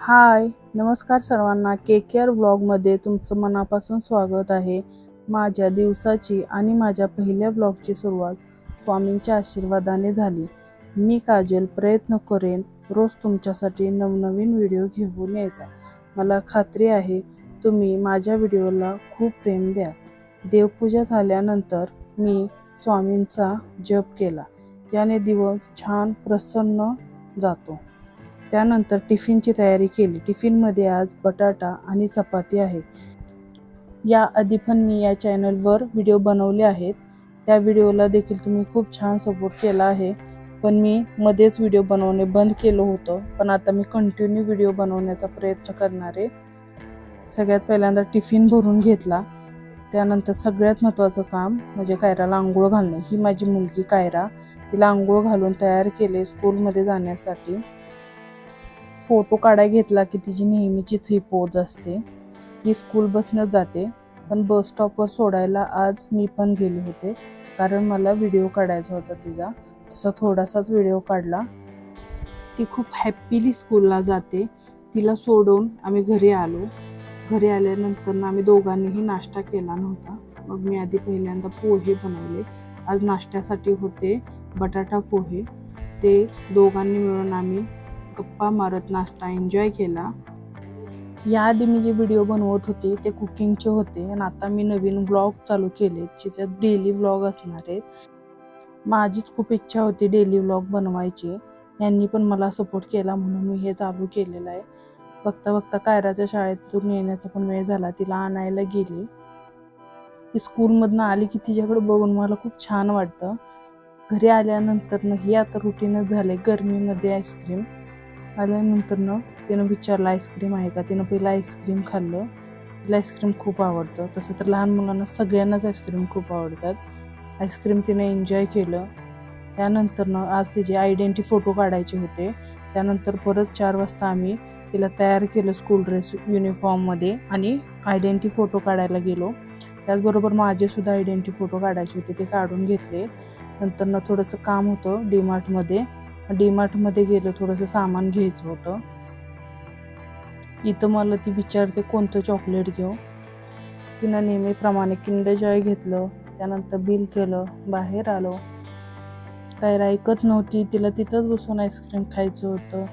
हाय, नमस्कार सर्वांना. KKR ब्लॉगमध्ये तुमचं मनापासून स्वागत आहे. माझ्या दिवसाची आणि माझ्या पहिल्या ब्लॉगची सुरुवात स्वामींच्या आशीर्वादाने झाली. मी काजल प्रयत्न करेन रोज तुमच्यासाठी नवनवीन व्हिडिओ घेऊन यायचा. मला खात्री आहे तुम्ही माझ्या व्हिडिओला खूप प्रेम द्याल. देवपूजा झाल्यानंतर मी स्वामींचा जप केला. याने दिवस छान प्रसन्न जातो. त्यानंतर टिफिनची तयारी केली. टिफिनमध्ये आज बटाटा आणि चपाती आहे. याआधी पण मी या चॅनलवर व्हिडिओ बनवले आहेत. त्या व्हिडिओला देखील तुम्ही खूप छान सपोर्ट केला आहे. पण मी मध्येच व्हिडिओ बनवणे बंद केलं होतं. पण आता मी कंटिन्यू व्हिडिओ बनवण्याचा प्रयत्न करणार आहे. सगळ्यात पहिल्यांदा टिफिन भरून घेतला. त्यानंतर सगळ्यात महत्त्वाचं काम म्हणजे कायराला आंघोळ घालणे. ही माझी मुलगी कायरा. तिला आंघोळ घालून तयार केले स्कूलमध्ये जाण्यासाठी. फोटो काढायला घेतला की तिची नेहमीचीच ही पोज असते. ती स्कूल बसनंच जाते. पण बस स्टॉपवर सोडायला आज मी पण गेले होते, कारण मला व्हिडिओ काढायचा होता तिचा. तसा थोडासाच व्हिडिओ काढला. ती खूप हॅप्पीली स्कूलला जाते. तिला सोडून आम्ही घरी आलो. घरी आल्यानंतर आम्ही दोघांनीही नाश्ता केला नव्हता. मग मी आधी पहिल्यांदा पोहे बनवले. आज नाश्त्यासाठी होते बटाटा पोहे. ते दोघांनी मिळून आम्ही गप्पा मारत नाश्ता एन्जॉय केला. याआधी मी जे व्हिडिओ बनवत होते ते कुकिंगचे होते आणि आता मी नवीन व्लॉग चालू केले, ज्याच्यात डेली व्लॉग असणार आहेत. माझीच खूप इच्छा होती डेली व्लॉग बनवायची. यांनी पण मला सपोर्ट केला म्हणून मी हे चालू केलेलं आहे. बघता बघता कायराच्या शाळेतून येण्याचा पण वेळ झाला. तिला आणायला गेली. ती स्कूलमधनं आली की तिच्याकडे बघून मला खूप छान वाटतं. घरी आल्यानंतर हे आता रुटीनच झालं. गरमीमध्ये आईस्क्रीम आल्यानंतर तिनं विचारलं आईस्क्रीम आहे का. तिनं पहिलं आईस्क्रीम खाल्लं. तिला आईस्क्रीम खूप आवडतं. तसं तर लहान मुलांना सगळ्यांनाच आईस्क्रीम खूप आवडतात. आईस्क्रीम तिनं एन्जॉय केलं. त्यानंतर आज तिचे आयडेंटिटी फोटो काढायचे होते. त्यानंतर परत 4 वाजता आम्ही तिला तयार केलं स्कूल ड्रेस युनिफॉर्ममध्ये आणि आयडेंटिटी फोटो काढायला गेलो. त्याचबरोबर माझेसुद्धा आयडेंटिटी फोटो काढायचे होते, ते काढून घेतले. नंतर थोडंसं काम होतं डीमार्टमध्ये गेलो. थोडंसं सामान घ्यायचं होतं. इथं मला ती विचारते कोणतं चॉकलेट घेऊ. तिनं नेहमीप्रमाणे किंडर जॉय घेतलं. त्यानंतर बिल केलं, बाहेर आलो. कायरा ऐकत नव्हती. तिला तिथंच बसून आईस्क्रीम खायचं होतं.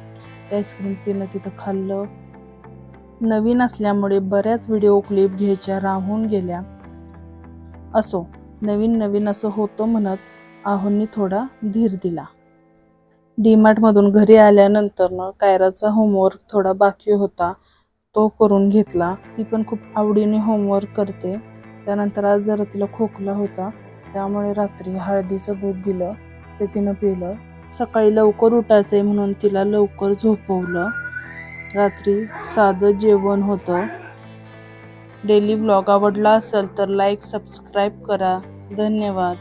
ते आईस्क्रीम तिनं तिथं खाल्लं. नवीन असल्यामुळे बऱ्याच व्हिडिओ क्लिप घ्यायच्या राहून गेल्या. असो, नवीन असं होतं म्हणत आहोंनी थोडा धीर दिला. डीमार्टमधून घरी आल्यानंतर कायराचा होमवर्क थोडा बाकी होता, तो करून घेतला. ती पण खूप आवडीने होमवर्क करते. त्यानंतर आज जरा तिला खोकला होता, त्यामुळे रात्री हळदीचं दूध दिलं, ते तिनं पिलं. सकाळी लवकर उठायचं आहे म्हणून तिला लवकर झोपवलं. रात्री साधं जेवण होतं. डेली व्लॉग आवडला असेल तर लाईक सबस्क्राईब करा. धन्यवाद.